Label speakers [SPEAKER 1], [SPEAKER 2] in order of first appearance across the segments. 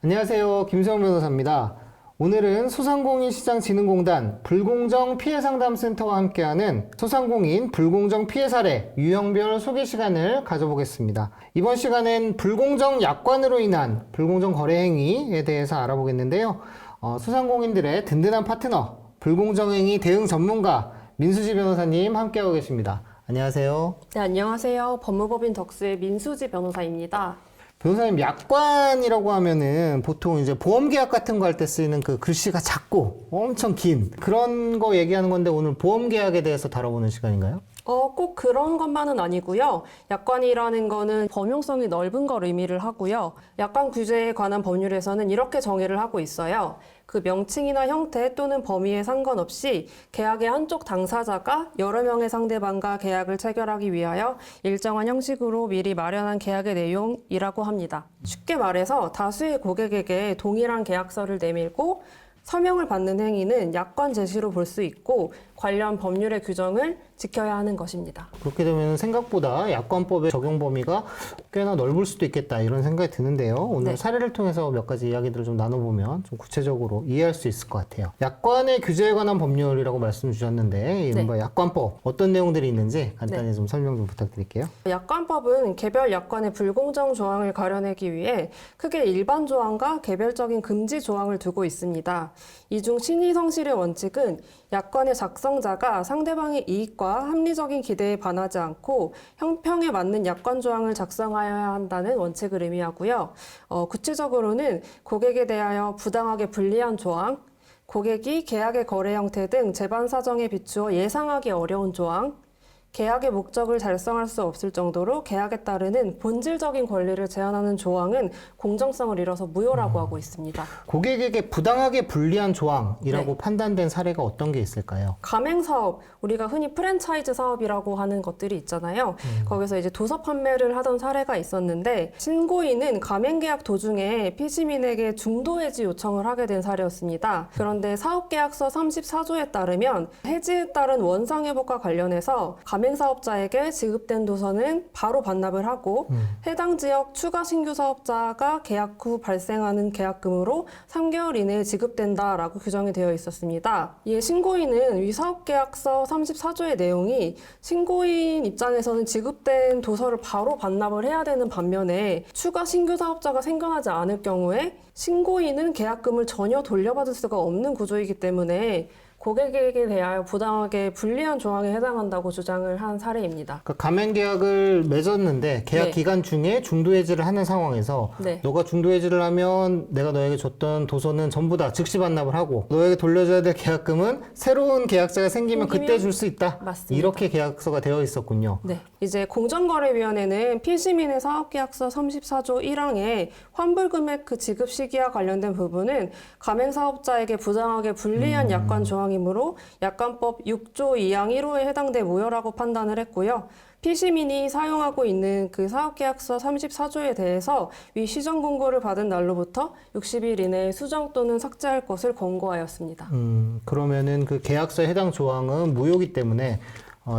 [SPEAKER 1] 안녕하세요. 김세영 변호사입니다. 오늘은 소상공인시장진흥공단 불공정 피해상담센터와 함께하는 소상공인 불공정 피해 사례 유형별 소개 시간을 가져보겠습니다. 이번 시간엔 불공정 약관으로 인한 불공정 거래 행위에 대해서 알아보겠는데요. 소상공인들의 든든한 파트너, 불공정 행위 대응 전문가 민수지 변호사님 함께하고 계십니다. 안녕하세요.
[SPEAKER 2] 네, 안녕하세요. 법무법인 덕수의 민수지 변호사입니다.
[SPEAKER 1] 변호사님, 약관이라고 하면은 보통 이제 보험계약 같은 거 할 때 쓰이는 그 글씨가 작고 엄청 긴 그런 거 얘기하는 건데, 오늘 보험계약에 대해서 다뤄보는 시간인가요?
[SPEAKER 2] 꼭 그런 것만은 아니고요. 약관이라는 거는 범용성이 넓은 걸 의미를 하고요. 약관 규제에 관한 법률에서는 이렇게 정의를 하고 있어요. 그 명칭이나 형태 또는 범위에 상관없이 계약의 한쪽 당사자가 여러 명의 상대방과 계약을 체결하기 위하여 일정한 형식으로 미리 마련한 계약의 내용이라고 합니다. 쉽게 말해서 다수의 고객에게 동일한 계약서를 내밀고 서명을 받는 행위는 약관 제시로 볼 수 있고 관련 법률의 규정을 지켜야 하는 것입니다.
[SPEAKER 1] 그렇게 되면 생각보다 약관법의 적용 범위가 꽤나 넓을 수도 있겠다, 이런 생각이 드는데요. 오늘
[SPEAKER 2] 네.
[SPEAKER 1] 사례를 통해서 몇 가지 이야기들을 좀 나눠보면 좀 구체적으로 이해할 수 있을 것 같아요. 약관의 규제에 관한 법률이라고 말씀 주셨는데, 이른바 약관법 어떤 내용들이 있는지 간단히 좀 설명 좀 부탁드릴게요.
[SPEAKER 2] 약관법은 개별 약관의 불공정 조항을 가려내기 위해 크게 일반 조항과 개별적인 금지 조항을 두고 있습니다. 이 중 신의성실의 원칙은 약관의 작성자가 상대방의 이익과 합리적인 기대에 반하지 않고 형평에 맞는 약관 조항을 작성하여야 한다는 원칙을 의미하고요. 구체적으로는 고객에 대하여 부당하게 불리한 조항, 고객이 계약의 거래 형태 등 재반 사정에 비추어 예상하기 어려운 조항, 계약의 목적을 달성할 수 없을 정도로 계약에 따르는 본질적인 권리를 제한하는 조항은 공정성을 잃어서 무효라고 하고 있습니다.
[SPEAKER 1] 고객에게 부당하게 불리한 조항이라고
[SPEAKER 2] 네.
[SPEAKER 1] 판단된 사례가 어떤 게 있을까요?
[SPEAKER 2] 가맹사업, 우리가 흔히 프랜차이즈 사업이라고 하는 것들이 있잖아요. 거기서 이제 도서 판매를 하던 사례가 있었는데, 신고인은 가맹계약 도중에 피시민에게 중도해지 요청을 하게 된 사례였습니다. 그런데 사업계약서 34조에 따르면 해지에 따른 원상회복과 관련해서 가맹사업자에게 지급된 도서는 바로 반납을 하고 해당 지역 추가 신규 사업자가 계약 후 발생하는 계약금으로 3개월 이내에 지급된다라고 규정이 되어 있었습니다. 이에 신고인은 위 사업계약서 34조의 내용이 신고인 입장에서는 지급된 도서를 바로 반납을 해야 되는 반면에 추가 신규 사업자가 생겨나지 않을 경우에 신고인은 계약금을 전혀 돌려받을 수가 없는 구조이기 때문에 고객에게 대하여 부당하게 불리한 조항에 해당한다고 주장을 한 사례입니다.
[SPEAKER 1] 그러니까 가맹계약을 맺었는데 계약
[SPEAKER 2] 네.
[SPEAKER 1] 기간 중에 중도해지를 하는 상황에서
[SPEAKER 2] 네.
[SPEAKER 1] 너가 중도해지를 하면 내가 너에게 줬던 도서는 전부 다 즉시 반납을 하고 너에게 돌려줘야 될 계약금은 새로운 계약자가 생기면 그때 줄 수 있다.
[SPEAKER 2] 맞습니다.
[SPEAKER 1] 이렇게 계약서가 되어 있었군요.
[SPEAKER 2] 네. 이제 공정거래위원회는 피시민의 사업계약서 34조 1항에 환불금액 그 지급 시기와 관련된 부분은 가맹사업자에게 부당하게 불리한 약관 조항이므로 약관법 6조 2항 1호에 해당돼 무효라고 판단을 했고요. 피시민이 사용하고 있는 그 사업계약서 34조에 대해서 위 시정 공고를 받은 날로부터 60일 이내에 수정 또는 삭제할 것을 권고하였습니다.
[SPEAKER 1] 그러면은 그 계약서에 해당 조항은 무효이기 때문에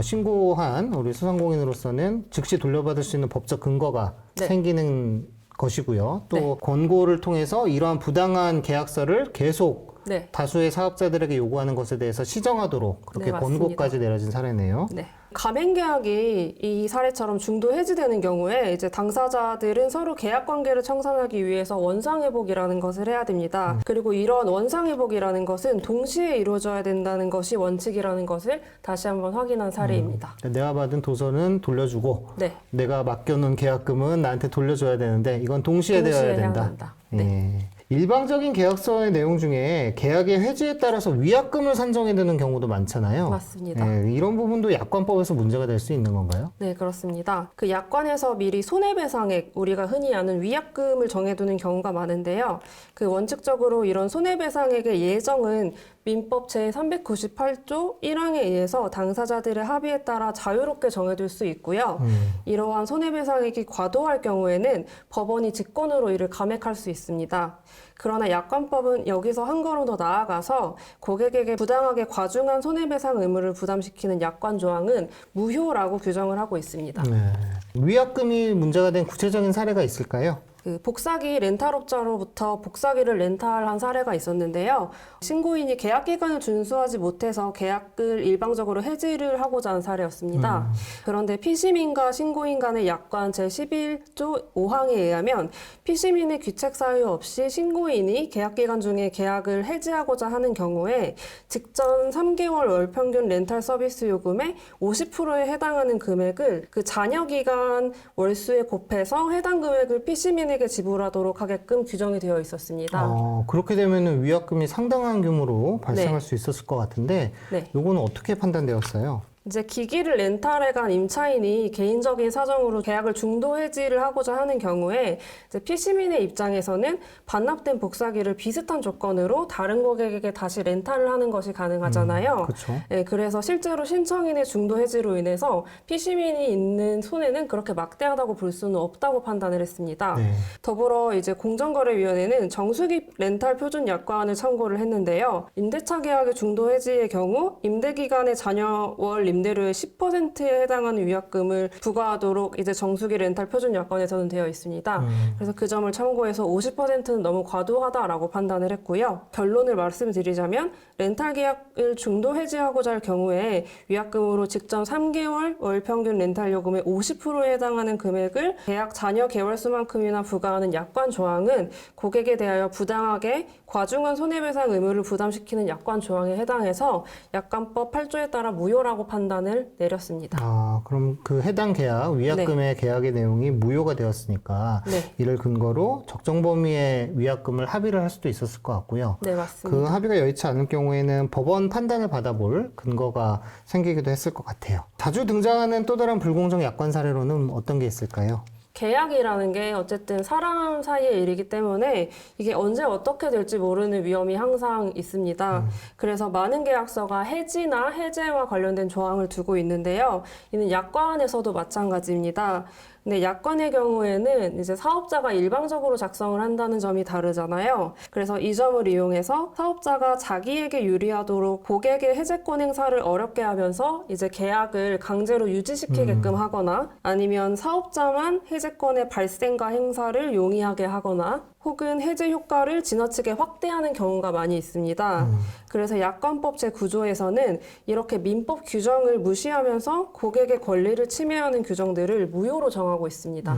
[SPEAKER 1] 신고한 우리 소상공인으로서는 즉시 돌려받을 수 있는 법적 근거가
[SPEAKER 2] 네.
[SPEAKER 1] 생기는 것이고요. 또
[SPEAKER 2] 네.
[SPEAKER 1] 권고를 통해서 이러한 부당한 계약서를 계속
[SPEAKER 2] 네.
[SPEAKER 1] 다수의 사업자들에게 요구하는 것에 대해서 시정하도록 그렇게
[SPEAKER 2] 네, 맞습니다.
[SPEAKER 1] 권고까지 내려진 사례네요.
[SPEAKER 2] 네. 가맹계약이 이 사례처럼 중도 해지되는 경우에 이제 당사자들은 서로 계약 관계를 청산하기 위해서 원상회복이라는 것을 해야 됩니다. 그리고 이런 원상회복이라는 것은 동시에 이루어져야 된다는 것이 원칙이라는 것을 다시 한번 확인한 사례입니다.
[SPEAKER 1] 내가 받은 도서는 돌려주고
[SPEAKER 2] 네.
[SPEAKER 1] 내가 맡겨놓은 계약금은 나한테 돌려줘야 되는데 이건 동시에 되어야
[SPEAKER 2] 동시에 해야
[SPEAKER 1] 된다.
[SPEAKER 2] 된다.
[SPEAKER 1] 예. 일방적인 계약서의 내용 중에 계약의 해지에 따라서 위약금을 산정해야 되는 경우도 많잖아요.
[SPEAKER 2] 맞습니다.
[SPEAKER 1] 예, 이런 부분도 약관법에서 문제가 될 수 있는 건가요?
[SPEAKER 2] 네, 그렇습니다. 그 약관에서 미리 손해배상액, 우리가 흔히 아는 위약금을 정해두는 경우가 많은데요. 그 원칙적으로 이런 손해배상액의 예정은 민법 제398조 1항에 의해서 당사자들의 합의에 따라 자유롭게 정해둘 수 있고요. 이러한 손해배상액이 과도할 경우에는 법원이 직권으로 이를 감액할 수 있습니다. 그러나 약관법은 여기서 한 걸음 더 나아가서 고객에게 부당하게 과중한 손해배상 의무를 부담시키는 약관 조항은 무효라고 규정을 하고 있습니다.
[SPEAKER 1] 네. 위약금이 문제가 된 구체적인 사례가 있을까요?
[SPEAKER 2] 그 복사기 렌탈업자로부터 복사기를 렌탈한 사례가 있었는데요. 신고인이 계약 기간을 준수하지 못해서 계약을 일방적으로 해지를 하고자 한 사례였습니다. 그런데 피시민과 신고인 간의 약관 제11조 5항에 의하면 피시민의 귀책 사유 없이 신고인이 계약 기간 중에 계약을 해지하고자 하는 경우에 직전 3개월 월 평균 렌탈 서비스 요금의 50%에 해당하는 금액을 그 잔여 기간 월수에 곱해서 해당 금액을 피시민에게 지불하도록 하게끔 규정이 되어 있었습니다.
[SPEAKER 1] 그렇게 되면 위약금이 상당한 규모로 발생할
[SPEAKER 2] 네.
[SPEAKER 1] 수 있었을 것 같은데
[SPEAKER 2] 네.
[SPEAKER 1] 요거는 어떻게 판단되었어요?
[SPEAKER 2] 이제 기기를 렌탈해 간 임차인이 개인적인 사정으로 계약을 중도 해지를 하고자 하는 경우에 이제 피시민의 입장에서는 반납된 복사기를 비슷한 조건으로 다른 고객에게 다시 렌탈을 하는 것이 가능하잖아요.
[SPEAKER 1] 그렇죠.
[SPEAKER 2] 네, 그래서 실제로 신청인의 중도 해지로 인해서 피시민이 있는 손해는 그렇게 막대하다고 볼 수는 없다고 판단을 했습니다.
[SPEAKER 1] 네.
[SPEAKER 2] 더불어 이제 공정거래위원회는 정수기 렌탈 표준 약관을 참고를 했는데요. 임대차 계약의 중도 해지의 경우 임대 기간의 잔여월 임대료의 10%에 해당하는 위약금을 부과하도록 이제 정수기 렌탈 표준 약관에서는 되어 있습니다. 그래서 그 점을 참고해서 50%는 너무 과도하다라고 판단을 했고요. 결론을 말씀드리자면 렌탈 계약을 중도 해지하고자 할 경우에 위약금으로 직전 3개월 월 평균 렌탈 요금의 50%에 해당하는 금액을 계약 잔여 개월 수만큼이나 부과하는 약관 조항은 고객에 대하여 부당하게 과중한 손해배상 의무를 부담시키는 약관 조항에 해당해서 약관법 8조에 따라 무효라고 판단을 내렸습니다.
[SPEAKER 1] 그럼 그 해당 계약, 위약금의 계약의 내용이 무효가 되었으니까
[SPEAKER 2] 네.
[SPEAKER 1] 이를 근거로 적정 범위의 위약금을 합의를 할 수도 있었을 것 같고요.
[SPEAKER 2] 네,
[SPEAKER 1] 그
[SPEAKER 2] 맞습니다.
[SPEAKER 1] 합의가 여의치 않을 경우에는 법원 판단을 받아볼 근거가 생기기도 했을 것 같아요. 자주 등장하는 또 다른 불공정 약관 사례로는 어떤 게 있을까요?
[SPEAKER 2] 계약이라는 게 어쨌든 사람 사이의 일이기 때문에 이게 언제 어떻게 될지 모르는 위험이 항상 있습니다. 그래서 많은 계약서가 해지나 해제와 관련된 조항을 두고 있는데요. 이는 약관에서도 마찬가지입니다. 근데 약관의 경우에는 이제 사업자가 일방적으로 작성을 한다는 점이 다르잖아요. 그래서 이 점을 이용해서 사업자가 자기에게 유리하도록 고객의 해제권 행사를 어렵게 하면서 이제 계약을 강제로 유지시키게끔 하거나 아니면 사업자만 해제권의 발생과 행사를 용이하게 하거나 혹은 해제 효과를 지나치게 확대하는 경우가 많이 있습니다. 그래서 약관법 제9조에서는 이렇게 민법 규정을 무시하면서 고객의 권리를 침해하는 규정들을 무효로 정하고 있습니다.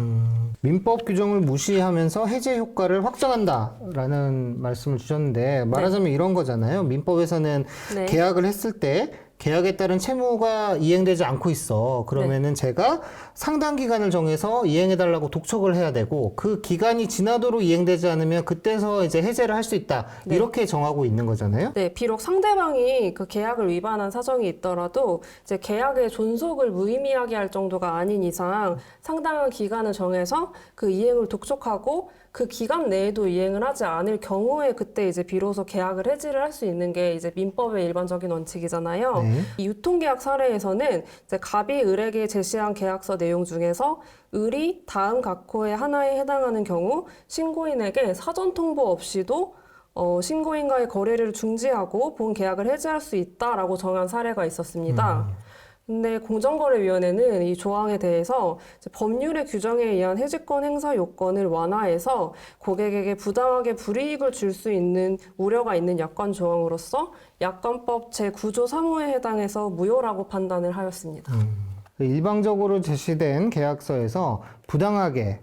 [SPEAKER 1] 민법 규정을 무시하면서 해제 효과를 확정한다라는 말씀을 주셨는데 말하자면 이런 거잖아요. 민법에서는
[SPEAKER 2] 네.
[SPEAKER 1] 계약을 했을 때 계약에 따른 채무가 이행되지 않고 있어. 그러면은 제가 상당 기간을 정해서 이행해달라고 독촉을 해야 되고 그 기간이 지나도록 이행되지 않으면 그때서 이제 해제를 할 수 있다.
[SPEAKER 2] 네.
[SPEAKER 1] 이렇게 정하고 있는 거잖아요.
[SPEAKER 2] 네, 비록 상대방이 그 계약을 위반한 사정이 있더라도 이제 계약의 존속을 무의미하게 할 정도가 아닌 이상 상당한 기간을 정해서 그 이행을 독촉하고 그 기간 내에도 이행을 하지 않을 경우에 그때 이제 비로소 계약을 해지를 할 수 있는 게 이제 민법의 일반적인 원칙이잖아요.
[SPEAKER 1] 네.
[SPEAKER 2] 이 유통계약 사례에서는 이제 갑이 을에게 제시한 계약서 내용 중에서 을이 다음 각호의 하나에 해당하는 경우 신고인에게 사전 통보 없이도 신고인과의 거래를 중지하고 본 계약을 해지할 수 있다라고 정한 사례가 있었습니다. 근데 공정거래위원회는 이 조항에 대해서 법률의 규정에 의한 해지권 행사 요건을 완화해서 고객에게 부당하게 불이익을 줄 수 있는 우려가 있는 약관 조항으로서 약관법 제9조 3호에 해당해서 무효라고 판단을 하였습니다.
[SPEAKER 1] 일방적으로 제시된 계약서에서 부당하게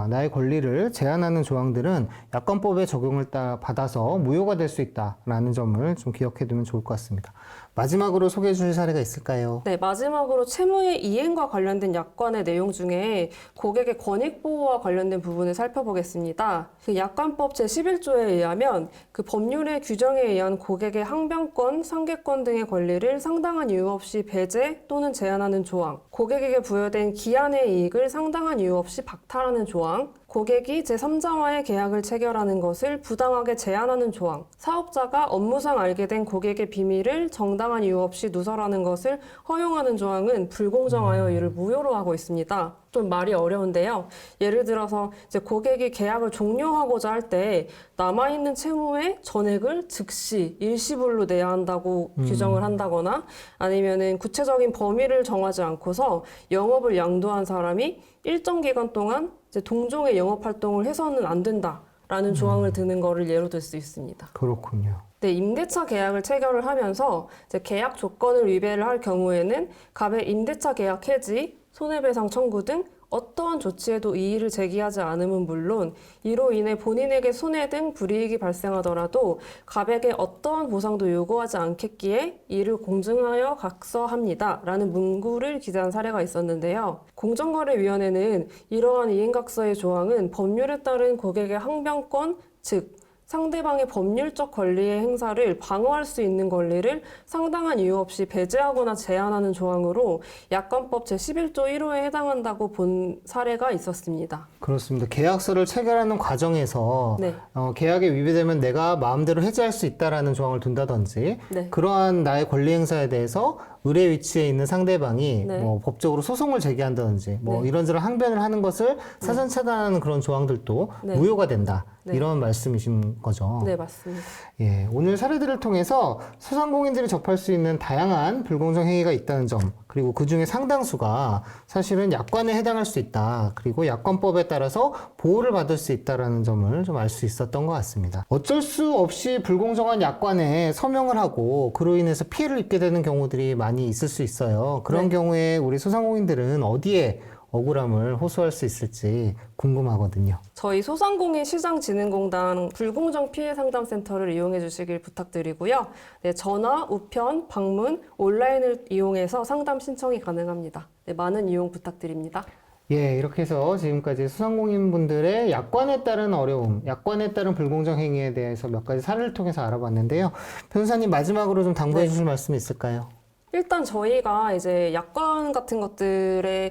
[SPEAKER 1] 나의 권리를 제한하는 조항들은 약관법의 적용을 받아서 무효가 될 수 있다라는 점을 좀 기억해두면 좋을 것 같습니다. 마지막으로 소개해 주실 사례가 있을까요?
[SPEAKER 2] 네, 마지막으로 채무의 이행과 관련된 약관의 내용 중에 고객의 권익보호와 관련된 부분을 살펴보겠습니다. 그 약관법 제11조에 의하면 그 법률의 규정에 의한 고객의 항변권, 상계권 등의 권리를 상당한 이유 없이 배제 또는 제한하는 조항, 고객에게 부여된 기한의 이익을 상당한 이유 없이 박탈하는 조항, 고객이 제3자와의 계약을 체결하는 것을 부당하게 제한하는 조항, 사업자가 업무상 알게 된 고객의 비밀을 정당한 이유 없이 누설하는 것을 허용하는 조항은 불공정하여 이를 무효로 하고 있습니다. 또 좀 말이 어려운데요. 예를 들어서 이제 고객이 계약을 종료하고자 할 때 남아있는 채무의 전액을 즉시 일시불로 내야 한다고 규정을 한다거나 아니면은 구체적인 범위를 정하지 않고서 영업을 양도한 사람이 일정 기간 동안 이제 동종의 영업 활동을 해서는 안 된다라는 조항을 드는 거를 예로 들 수 있습니다.
[SPEAKER 1] 그렇군요.
[SPEAKER 2] 네, 임대차 계약을 체결을 하면서 이제 계약 조건을 위배를 할 경우에는 갑의 임대차 계약 해지, 손해배상 청구 등 어떠한 조치에도 이의를 제기하지 않음은 물론 이로 인해 본인에게 손해 등 불이익이 발생하더라도 갑에게 어떠한 보상도 요구하지 않겠기에 이를 공증하여 각서합니다. 라는 문구를 기재한 사례가 있었는데요. 공정거래위원회는 이러한 이행각서의 조항은 법률에 따른 고객의 항변권, 즉 상대방의 법률적 권리의 행사를 방어할 수 있는 권리를 상당한 이유 없이 배제하거나 제한하는 조항으로 약관법 제11조 1호에 해당한다고 본 사례가 있었습니다.
[SPEAKER 1] 그렇습니다. 계약서를 체결하는 과정에서
[SPEAKER 2] 네.
[SPEAKER 1] 계약에 위배되면 내가 마음대로 해지할 수 있다라는 조항을 둔다든지
[SPEAKER 2] 네.
[SPEAKER 1] 그러한 나의 권리 행사에 대해서 의뢰 위치에 있는 상대방이
[SPEAKER 2] 네.
[SPEAKER 1] 뭐 법적으로 소송을 제기한다든지 뭐
[SPEAKER 2] 네.
[SPEAKER 1] 이런저런 항변을 하는 것을 사전 차단하는 그런 조항들도
[SPEAKER 2] 네.
[SPEAKER 1] 무효가 된다.
[SPEAKER 2] 네.
[SPEAKER 1] 이런 말씀이신 거죠.
[SPEAKER 2] 네, 맞습니다.
[SPEAKER 1] 예, 오늘 사례들을 통해서 소상공인들이 접할 수 있는 다양한 불공정 행위가 있다는 점, 그리고 그 중에 상당수가 사실은 약관에 해당할 수 있다. 그리고 약관법에 따라서 보호를 받을 수 있다는 점을 좀 알 수 있었던 것 같습니다. 어쩔 수 없이 불공정한 약관에 서명을 하고 그로 인해서 피해를 입게 되는 경우들이 많이 있을 수 있어요. 그런
[SPEAKER 2] 네.
[SPEAKER 1] 경우에 우리 소상공인들은 어디에 억울함을 호소할 수 있을지 궁금하거든요.
[SPEAKER 2] 저희 소상공인 시장진흥공단 불공정 피해 상담센터를 이용해 주시길 부탁드리고요. 네, 전화, 우편, 방문, 온라인을 이용해서 상담 신청이 가능합니다. 네, 많은 이용 부탁드립니다.
[SPEAKER 1] 예, 이렇게 해서 지금까지 소상공인분들의 약관에 따른 어려움, 약관에 따른 불공정 행위에 대해서 몇 가지 사례를 통해서 알아봤는데요. 변호사님 마지막으로 좀 당부해
[SPEAKER 2] 네.
[SPEAKER 1] 주실 말씀이 있을까요?
[SPEAKER 2] 일단 저희가 이제 약관 같은 것들에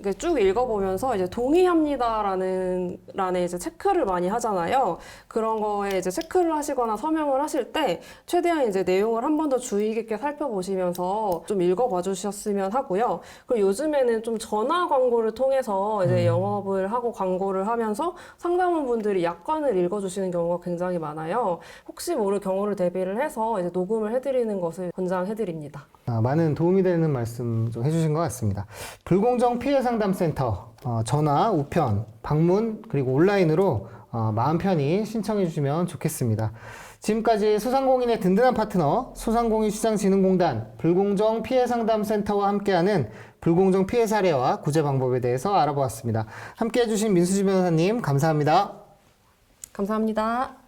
[SPEAKER 2] 이렇게 쭉 읽어보면서 이제 동의합니다라는 란에 이제 체크를 많이 하잖아요. 그런 거에 이제 체크를 하시거나 서명을 하실 때 최대한 이제 내용을 한 번 더 주의 깊게 살펴보시면서 좀 읽어봐 주셨으면 하고요. 그리고 요즘에는 좀 전화 광고를 통해서 이제 영업을 하고 광고를 하면서 상담원분들이 약관을 읽어주시는 경우가 굉장히 많아요. 혹시 모를 경우를 대비를 해서 이제 녹음을 해드리는 것을 권장해드립니다.
[SPEAKER 1] 많은 도움이 되는 말씀 좀 해주신 것 같습니다. 불공정 피해 상담센터 전화, 우편, 방문 그리고 온라인으로 마음 편히 신청해 주시면 좋겠습니다. 지금까지 소상공인의 든든한 파트너 소상공인 시장진흥공단 불공정 피해 상담센터와 함께하는 불공정 피해 사례와 구제 방법에 대해서 알아보았습니다. 함께해 주신 민수지 변호사님 감사합니다.
[SPEAKER 2] 감사합니다.